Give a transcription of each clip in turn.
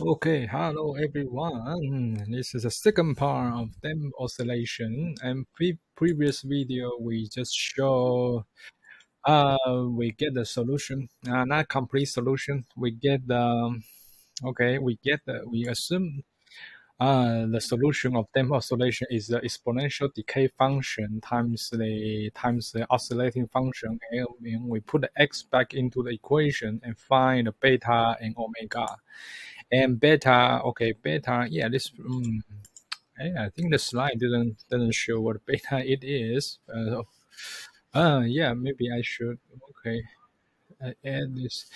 Okay, hello everyone. This is the second part of them oscillation. And previous video we just show we get the solution, not complete solution. We get the we assume the solution of them oscillation is the exponential decay function times the oscillating function, and we put the x back into the equation and find the beta and omega. And beta, okay, beta, yeah, I think the slide doesn't show what beta it is. Yeah, maybe I should. Okay, add this.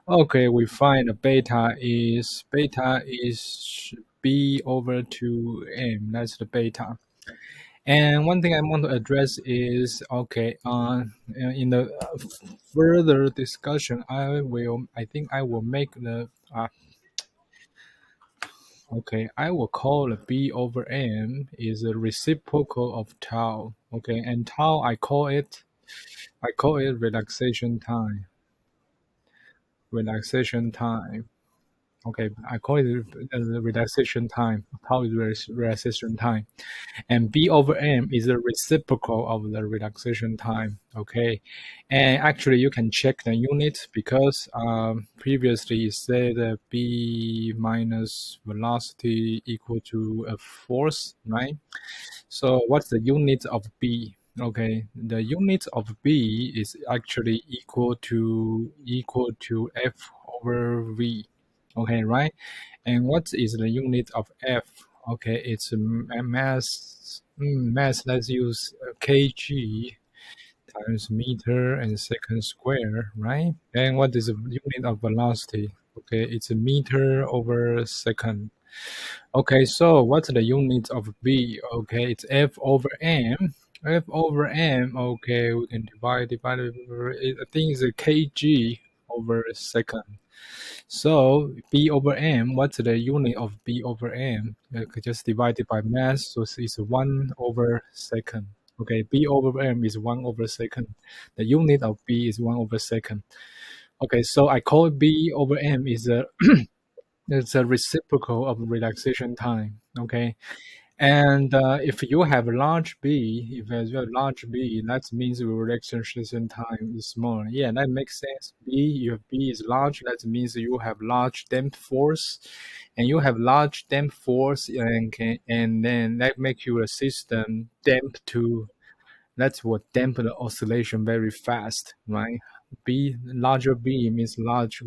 Okay, we find the beta is b over 2m. That's the beta. And one thing I want to address is, okay, in the further discussion, I think I will make the okay, I will call B over M is a reciprocal of tau. Okay, and tau I call it relaxation time. Relaxation time. Okay, I call it the relaxation time. Tau is relaxation time. And B over M is the reciprocal of the relaxation time. Okay, and actually you can check the unit because previously it said that B minus velocity equal to a force, right? So what's the unit of B? Okay, the unit of B is actually equal to F over V. Okay, right? And what is the unit of F? Okay, it's a mass. Let's use kg times meter and second square, right? And what is the unit of velocity? Okay, it's a meter over second. Okay, so what's the unit of B? Okay, it's F over M. F over M, okay, we can divide it, I think it's a kg over second. So B over M, what's the unit of B over M? Just divide it by mass, so it's 1 over second. Okay, B over M is 1 over second. The unit of B is 1 over second. Okay, so I call B over M is a it's a reciprocal of relaxation time. Okay, and if you have large B, if you have large B, that means the relaxation time is small. Yeah, that makes sense. If B is large, that means you have large damp force, and you have large damp force, and then that makes your system damp to. That's what dampen the oscillation very fast, right? Larger B means larger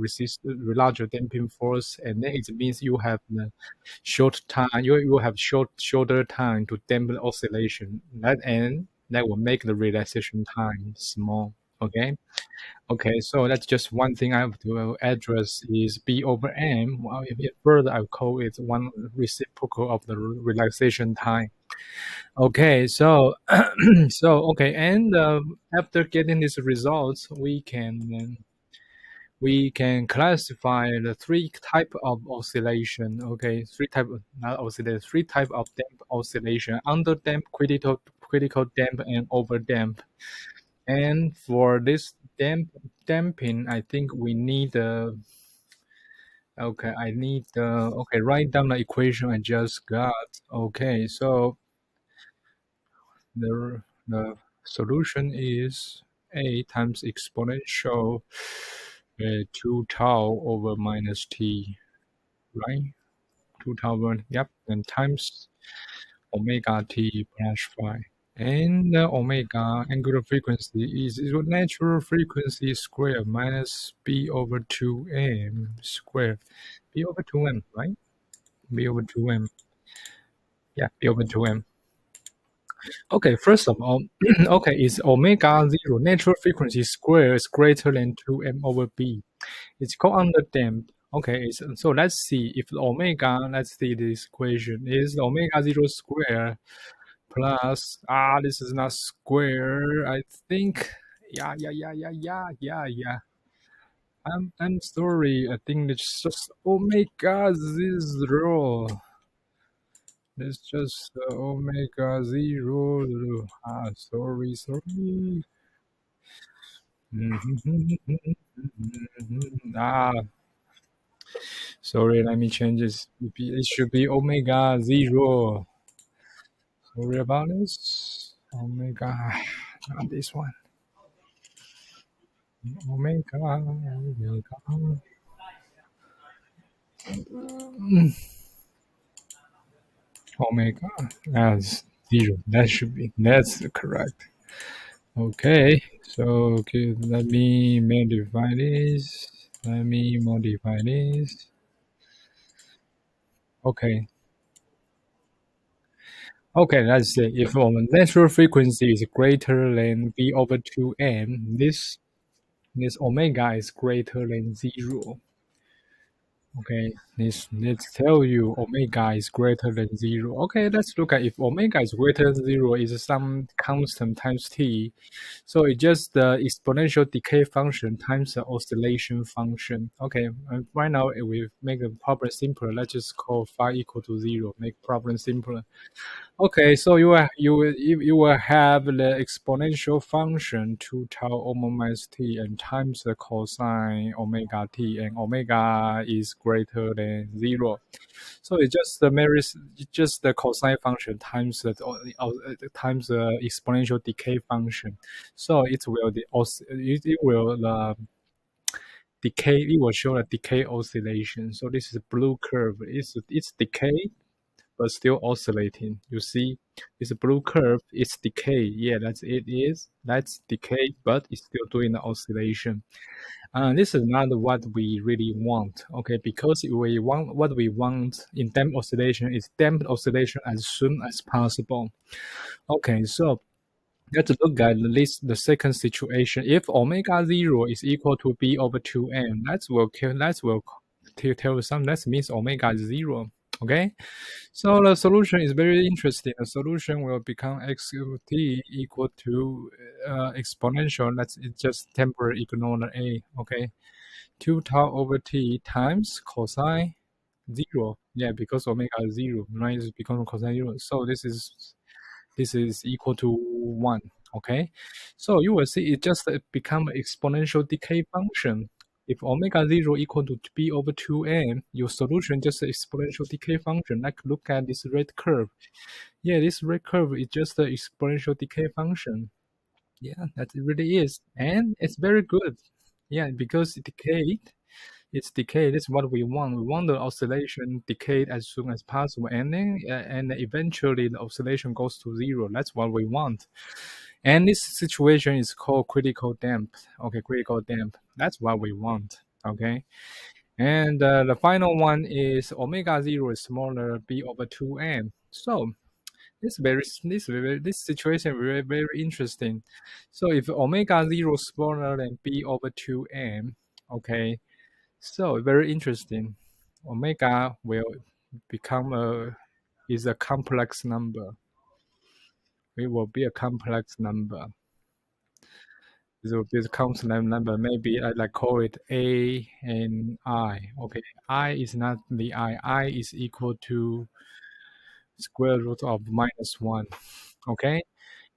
damping force, and then it means you have the short time. You have shorter time to dampen the oscillation. That will make the relaxation time small. Okay. Okay, so that's just one thing I have to address is B over M. Well, if further, I call it one reciprocal of the relaxation time. Okay, so okay, and after getting these results, we can classify the three type of oscillation. Okay, three type of not oscillation, three type of damp oscillation: under damp, critical damp, and over damp. And for this damping, I think we need okay, I need okay, write down the equation I just got. Okay, so the solution is A times exponential 2 tau over minus t, right? 2 tau over, yep, and times omega t plus phi. And the omega angular frequency is natural frequency square minus b over 2m squared. B over 2m, right? B over 2m. Yeah, B over 2m. Okay, first of all, okay, is omega 0 natural frequency square is greater than 2m over b. It's called under damped. Okay, so let's see if omega, let's see this equation, is omega 0 square plus, this is not square, I think, yeah. I'm sorry, I think it's just omega 0. It's just omega 0. Sorry. Ah, Sorry, let me change this. It should be omega 0. Sorry about this. Omega, not this one. Omega, omega. Omega as 0. That should be, that's correct. Okay, so okay, let me modify this. Let me modify this. Okay. Okay, let's say if our natural frequency is greater than v over 2m, this omega is greater than 0. Okay, let's tell you omega is greater than 0. Okay, let's look at if omega is greater than 0 is some constant times t. So it's just the exponential decay function times the oscillation function. Okay, right now we make the problem simpler. Let's just call phi equal to 0, make problem simpler. Okay, so you will have the exponential function 2 tau omega minus t and times the cosine omega t, and omega is greater than 0. So it's just the cosine function times the exponential decay function. So it will show a decay oscillation. So this is a blue curve. It's decay but still oscillating. You see, it's a blue curve. It's decay. Yeah, that's it is. That's decay, but it's still doing the oscillation. This is not what we really want. Okay, because what we want in damped oscillation is damped oscillation as soon as possible. Okay, so let's look at the second situation. If omega 0 is equal to b over 2m, that will tell you something. That means omega is 0. Okay, so the solution is very interesting. The solution will become xt equal to exponential. It's just temporary. Ignore the a. Okay, 2 tau over t times cosine 0. Yeah, because omega is 0, right? It's become cosine 0. So this is equal to 1. Okay, so you will see it just become an exponential decay function. If omega 0 equal to b over 2m, your solution just an exponential decay function. Like look at this red curve. Yeah, this red curve is just an exponential decay function. Yeah, that it really is. And it's very good. Yeah, because it decayed. It's decay. That's what we want. We want the oscillation decayed as soon as possible, and then and eventually the oscillation goes to 0. That's what we want. And this situation is called critical damp. Okay, critical damp. That's what we want. Okay. And the final one is omega 0 is smaller b over 2m. So this situation very very interesting. So if omega 0 is smaller than b over 2m, okay. So very interesting. Omega will become is a complex number. It will be a complex number. This will be a complex number. Maybe I like call it A and I. Okay, I is not the I. I is equal to square root of -1. Okay.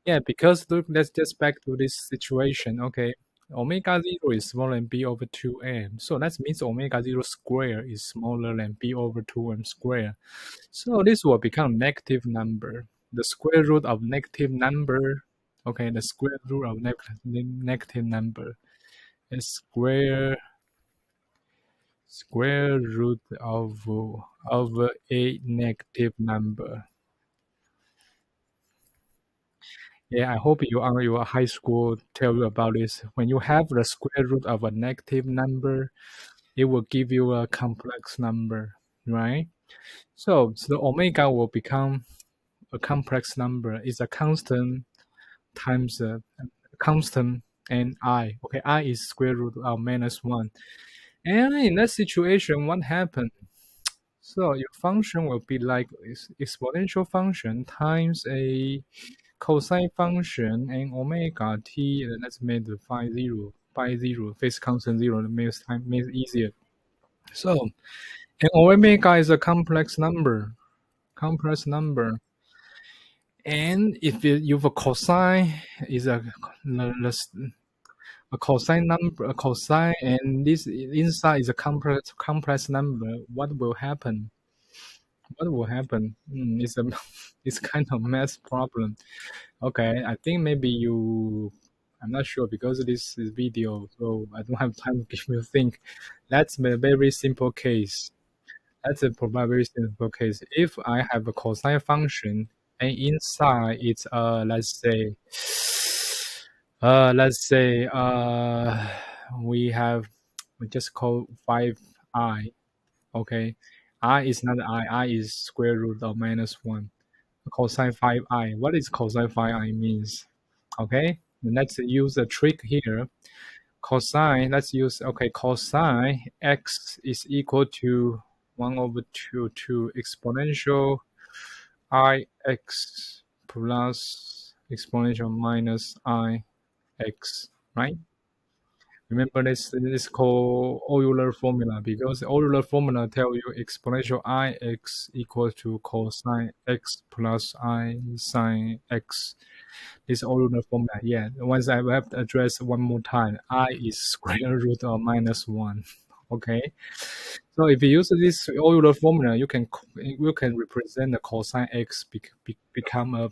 Yeah, because look, let's just back to this situation. Okay, omega 0 is smaller than b over 2m. So that means omega 0 square is smaller than b over 2m square. So this will become negative number. The square root of negative number, okay, the square root of negative number is square root of a negative number. Yeah, I hope you on your high school tell you about this. When you have the square root of a negative number, it will give you a complex number, right? So the omega will become a complex number. It's a constant times a constant and I. Okay, I is square root of -1. And in that situation, what happened? So your function will be like exponential function times a cosine function and omega t, and let's make the phi 0, phase constant 0, makes easier. So, and omega is a complex number. And if you have a cosine is a a cosine number, a cosine, and this inside is a complex number. What will happen? What will happen? It's a it's kind of math problem. Okay, I think maybe you. I'm not sure because this is video, so I don't have time to give you think. That's a very simple case. That's a provide very simple case. If I have a cosine function and inside it's let's say we have we just call 5I. Okay, I is not I is square root of -1. Cosine 5I. What is cosine 5I means? Okay, let's use a trick here. Cosine, let's use, okay, cosine x is equal to 1 over 2 to exponential ix plus exponential minus ix, right? Remember this is called Euler formula because Euler formula tell you exponential ix equal to cosine x plus I sine x. This Euler formula, yeah. Once I have to address one more time, I is square root of -1. Okay. So if you use this Euler formula, you can represent the cosine x become a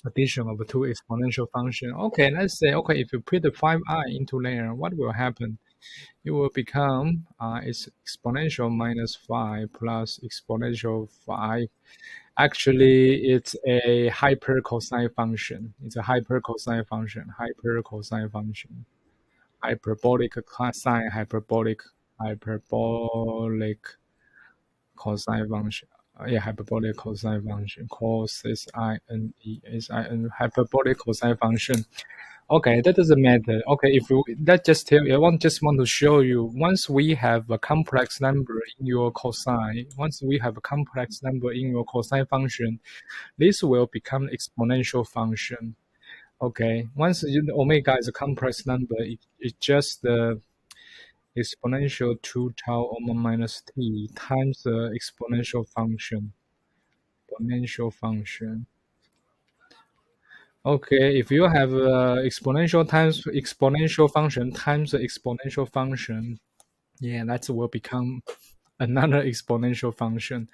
addition of two exponential function. Okay, let's say, okay, if you put the 5I into there, what will happen? It will become it's exponential -5 plus exponential 5. Actually, it's a hyper cosine function. It's a hyper cosine function. Hyper cosine function. Hyperbolic cosine. Hyperbolic cosine function. Yeah, hyperbolic cosine function. Cos sine sin. Hyperbolic cosine function. Okay, that doesn't matter. Okay, if you that just tell you, just want to show you. Once we have a complex number in your cosine, once we have a complex number in your cosine function, this will become exponential function. Okay, once omega is a complex number, it's just the exponential 2 tau omega minus t times the exponential function. Exponential function. Okay, if you have exponential times exponential function times the exponential function, yeah, that will become another exponential function.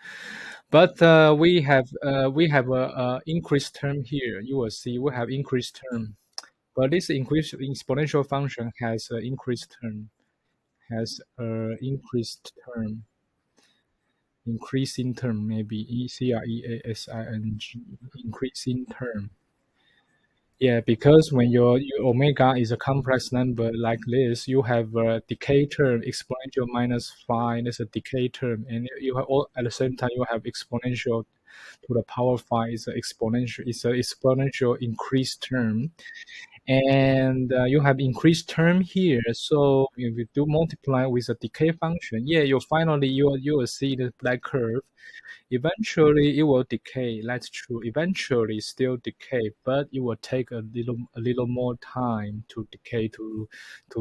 But we have a increased term here. You will see we have increased term, but this increased exponential function has an increased term, increasing term, maybe creasing, increasing term. Yeah, because when your omega is a complex number like this, you have a decay term, exponential -5. That's a decay term, and you have all at the same time you have exponential to the power 5 is an exponential. It's an exponential increased term, and you have increased term here. So if you do multiply with a decay function, yeah, you will see the black curve. Eventually, it will decay. That's true. Eventually, still decay, but it will take a little more time to decay to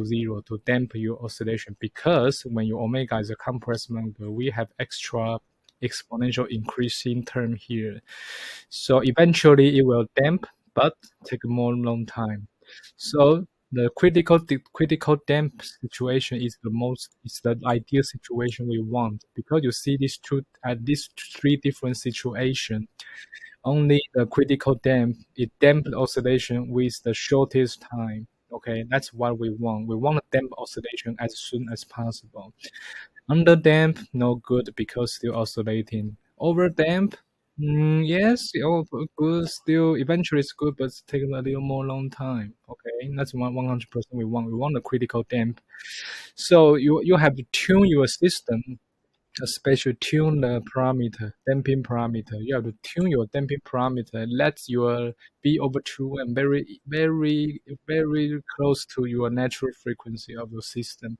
zero to dampen your oscillation. Because when your omega is a complex number, we have extra exponential increasing term here. So eventually, it will damp, but take a more long time. So the critical damp situation is the ideal situation we want, because you see these three different situations. Only the critical damp it damp the oscillation with the shortest time. Okay, that's what we want. We want a damp oscillation as soon as possible. Under damp, no good because still oscillating. Over damp, yes, good. Still, eventually it's good, but it's taking a little more long time. Okay, that's 100% we want. We want a critical damp. So you have to tune your system, especially tune the parameter, damping parameter. You have to tune your damping parameter. Let your B over 2 and very close to your natural frequency of your system.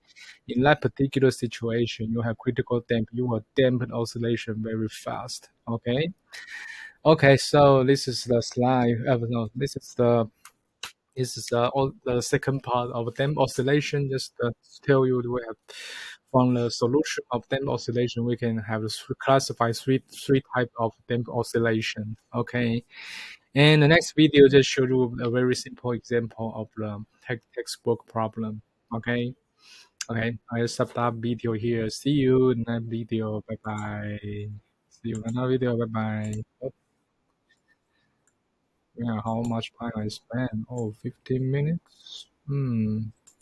In that particular situation, you have critical damp. You will dampen oscillation very fast. Okay. Okay. So this is the slide. No, this is the second part of damp oscillation. Just to tell you, we have from the solution of damp oscillation, we can have classify three type of damp oscillation. Okay, And the next video just show you a very simple example of the textbook problem. Okay. Okay. I'll stop that video here. See you in that video. Bye bye. See you in another video. Bye bye. Oh, yeah, how much time I spent? Oh, 15 minutes. Hmm.